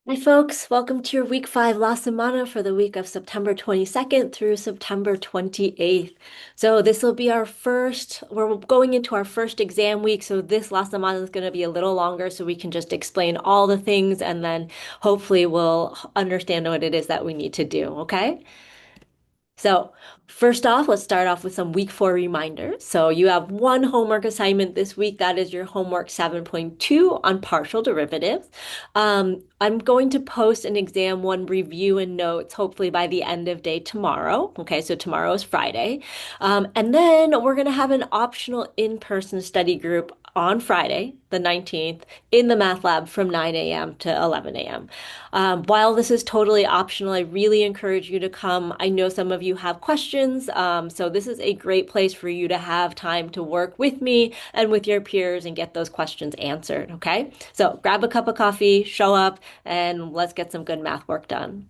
Hi, folks. Welcome to your week 5 La Semana for the week of September 22nd through September 28th. So, this will be we're going into our first exam week. So, this La Semana is going to be a little longer so we can just explain all the things and then hopefully we'll understand what it is that we need to do. Okay? So, first off, let's start off with some week 4 reminders. So, you have one homework assignment this week. That is your homework 7.2 on partial derivatives. I'm going to post an exam one review and notes hopefully by the end of day tomorrow. Okay, so tomorrow is Friday. And then we're going to have an optional in-person study group on Friday, the 19th, in the math lab from 9 a.m. to 11 a.m. While this is totally optional, I really encourage you to come. I know some of you have questions, so this is a great place for you to have time to work with me and with your peers and get those questions answered, okay? So grab a cup of coffee, show up, and let's get some good math work done.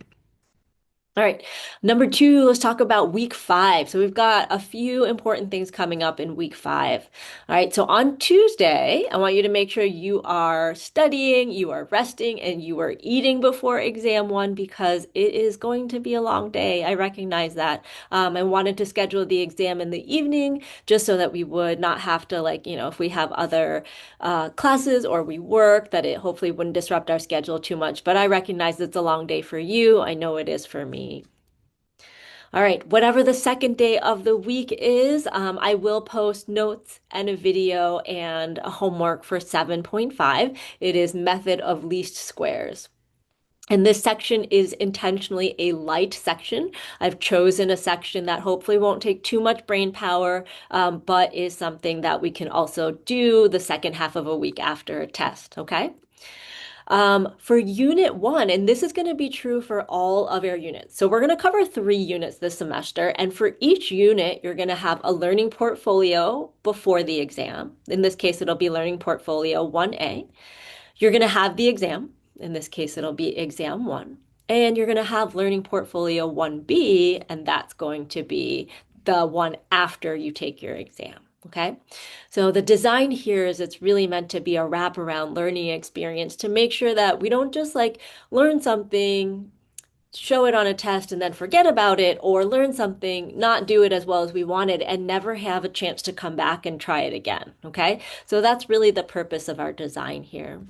All right. Number two, let's talk about week 5. So we've got a few important things coming up in week 5. All right. So on Tuesday, I want you to make sure you are studying, you are resting, and you are eating before exam one because it is going to be a long day. I recognize that. I wanted to schedule the exam in the evening just so that we would not have to, if we have other classes or we work, that it hopefully wouldn't disrupt our schedule too much. But I recognize it's a long day for you. I know it is for me. All right, whatever the second day of the week is, I will post notes and a video and a homework for 7.5. It is method of least squares. And this section is intentionally a light section. I've chosen a section that hopefully won't take too much brain power, but is something that we can also do the second half of a week after a test, okay? For unit one, and this is going to be true for all of our units. So we're going to cover 3 units this semester, and for each unit, you're going to have a learning portfolio before the exam. In this case, it'll be learning portfolio 1A. You're going to have the exam. In this case, it'll be exam one. And you're going to have learning portfolio 1B, and that's going to be the one after you take your exam. Okay. So the design here is it's really meant to be a wraparound learning experience to make sure that we don't just learn something, show it on a test and then forget about it, or learn something, not do it as well as we wanted, and never have a chance to come back and try it again. Okay. So that's really the purpose of our design here.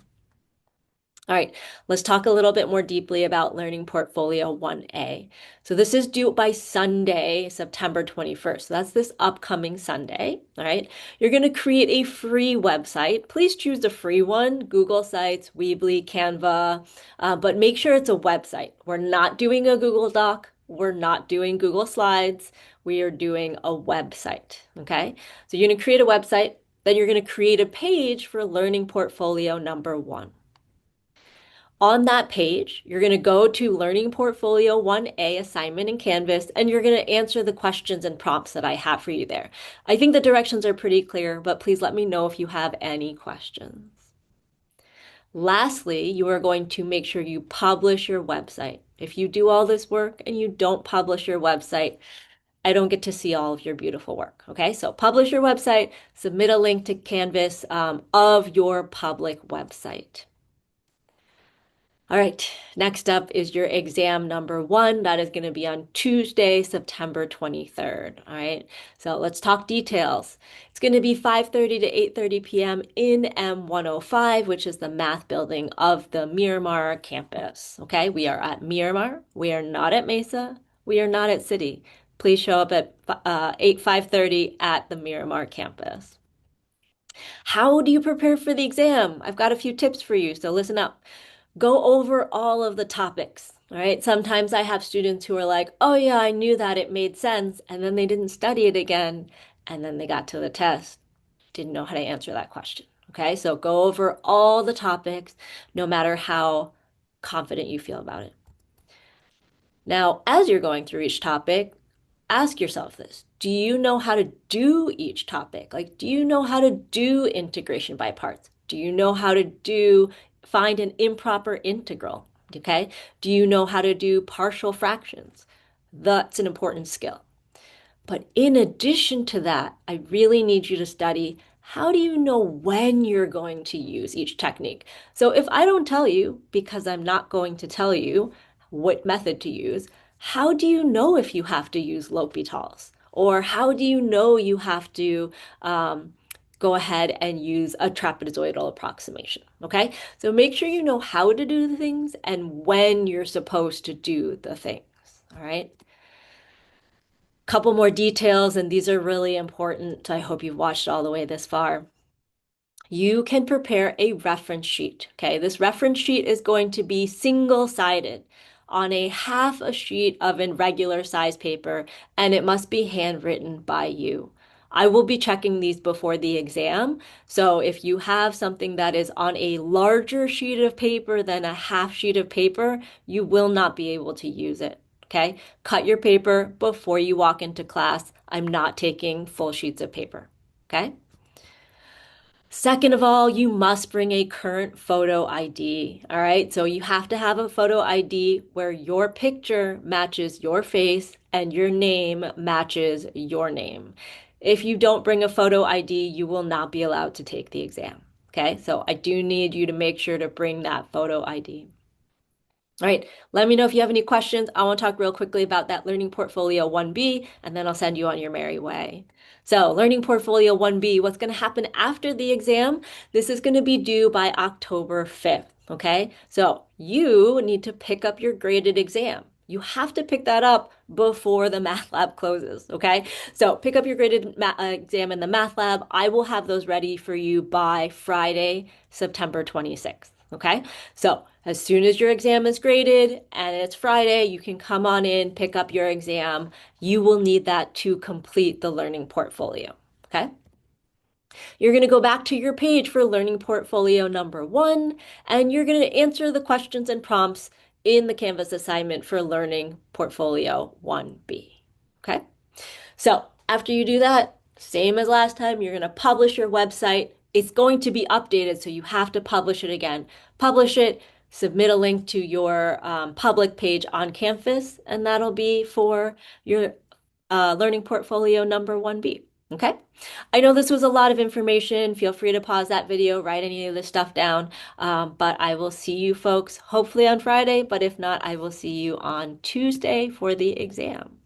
All right, let's talk a little bit more deeply about Learning Portfolio 1A. So this is due by Sunday, September 21st. So that's this upcoming Sunday. All right, you're going to create a free website. Please choose the free one, Google Sites, Weebly, Canva, but make sure it's a website. We're not doing a Google Doc. We're not doing Google Slides. We are doing a website. Okay, so you're going to create a website. Then you're going to create a page for Learning Portfolio number 1. On that page, you're going to go to Learning Portfolio 1A assignment in Canvas, and you're going to answer the questions and prompts that I have for you there. I think the directions are pretty clear, but please let me know if you have any questions. Lastly, you are going to make sure you publish your website. If you do all this work and you don't publish your website, I don't get to see all of your beautiful work. Okay, so publish your website, submit a link to Canvas of your public website. All right, next up is your exam number 1. That is going to be on Tuesday, September 23rd. All right, so let's talk details. It's going to be 5:30 to 8:30 p.m. in M105, which is the math building of the Miramar campus. Okay, we are at Miramar. We are not at Mesa. We are not at City. Please show up at 5:30 at the Miramar campus. How do you prepare for the exam? I've got a few tips for you, so listen up. Go over all of the topics. All right. Sometimes I have students who are like, oh, yeah, I knew that it made sense. And then they didn't study it again. And then they got to the test, didn't know how to answer that question. Okay. So go over all the topics, no matter how confident you feel about it. Now, as you're going through each topic, ask yourself this. Do you know how to do each topic? Like, do you know how to do integration by parts? Do you know how to find an improper integral? Okay. Do you know how to do partial fractions? That's an important skill. But in addition to that, I really need you to study how do you know when you're going to use each technique? So if I don't tell you, because I'm not going to tell you what method to use, how do you know if you have to use L'Hopital's? Or how do you know you have to go ahead and use a trapezoidal approximation? Okay, so make sure you know how to do the things and when you're supposed to do the things. All right. Couple more details, and these are really important. I hope you've watched all the way this far. You can prepare a reference sheet. Okay, this reference sheet is going to be single-sided on a half a sheet of irregular size paper, and it must be handwritten by you. I will be checking these before the exam. So if you have something that is on a larger sheet of paper than a half sheet of paper, you will not be able to use it. Okay, cut your paper before you walk into class. I'm not taking full sheets of paper. Okay. Second of all, you must bring a current photo ID. All right. So you have to have a photo ID where your picture matches your face and your name matches your name. If you don't bring a photo ID, you will not be allowed to take the exam. Okay. So I do need you to make sure to bring that photo ID. All right, let me know if you have any questions. I want to talk real quickly about that Learning Portfolio 1B, and then I'll send you on your merry way. So, Learning Portfolio 1B, what's going to happen after the exam? This is going to be due by October 5th, okay? So, you need to pick up your graded exam. You have to pick that up before the math lab closes, okay? So, pick up your graded exam in the math lab. I will have those ready for you by Friday, September 26th, okay? So, as soon as your exam is graded and it's Friday, you can come on in, pick up your exam. You will need that to complete the learning portfolio. Okay. You're going to go back to your page for learning portfolio number 1, and you're going to answer the questions and prompts in the Canvas assignment for learning portfolio 1B. Okay. So after you do that, same as last time, you're going to publish your website. It's going to be updated, so you have to publish it again. Publish it, submit a link to your public page on Canvas, and that'll be for your learning portfolio number 1B. Okay. I know this was a lot of information. Feel free to pause that video, write any of this stuff down. But I will see you folks hopefully on Friday, but if not, I will see you on Tuesday for the exam.